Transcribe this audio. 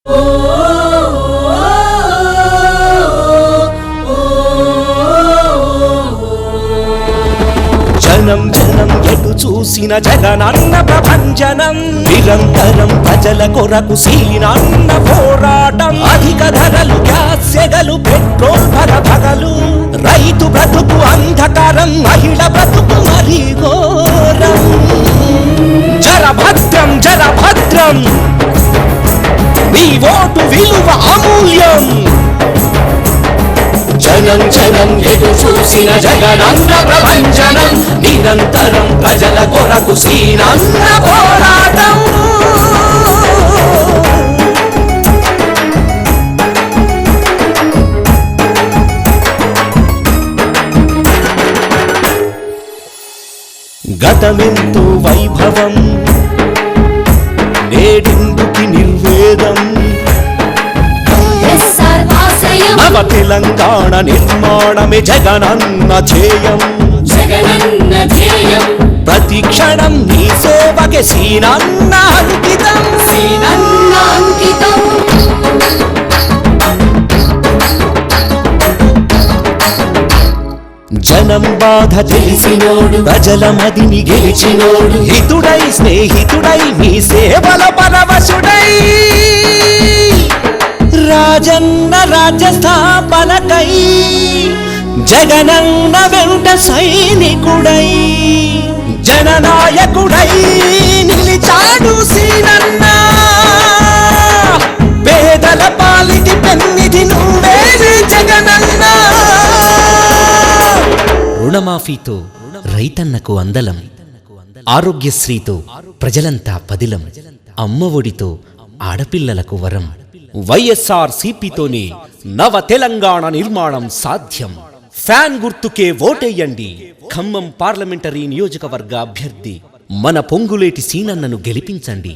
జనం జనం ఎటు చూసిన జగనన్న ప్రభంజనం, నిరంతరం ప్రజల కొరకు సీనన్న పోరాటం. అధిక ధరలు, గ్యాస్ సెగలు, పెట్రోల్ భగలు, రైతు బ్రతుకు అంధకారం, మహిళ బ్రతుకు మరీ ఘోరం. జరభద్రం జరభద్రం, నీ ఓటు విలువ అమూల్యం. జనం జనం ఎటు చూసిన జగనన్న ప్రభంజనం, నిరంతరం ప్రజల కొరకు సీనన్న పోరాటం. గతమెంతో వైభవం, నేడిందుకి నిర్వేదం. నవ తెలంగాణ నిర్మాణమే జగనన్న ధ్యేయం. ప్రతి క్షణం నీ సేవకే సీనన్న అంకితం. జనం బాధ తెలిసినోడు, ప్రజల మదిని గెలిచినోడు, హితుడై స్నేహితుడై మీ సేవల పరవశుడై, రాజన్న రాజ్య స్థాపనకై జగనన్న వెంట సైనికుడై, జననాయకుడై నిలిచాడు సీనన్న. పేదల పాలిటి పెన్నిధి నువ్వే జగనన్న. రుణమాఫీతో రైతన్నకు అందలం, ఆరోగ్యశ్రీతో ప్రజలంతా పదిలం, అమ్మ ఒడితో ఆడపిల్లలకు వరం. వైఎస్ఆర్ సిపితోనే నవ తెలంగాణ నిర్మాణం సాధ్యం. ఫ్యాన్ గుర్తుకే ఓటేయండి. ఖమ్మం పార్లమెంటరీ నియోజకవర్గ అభ్యర్థి మన పొంగులేటి సీనన్నను గెలిపించండి.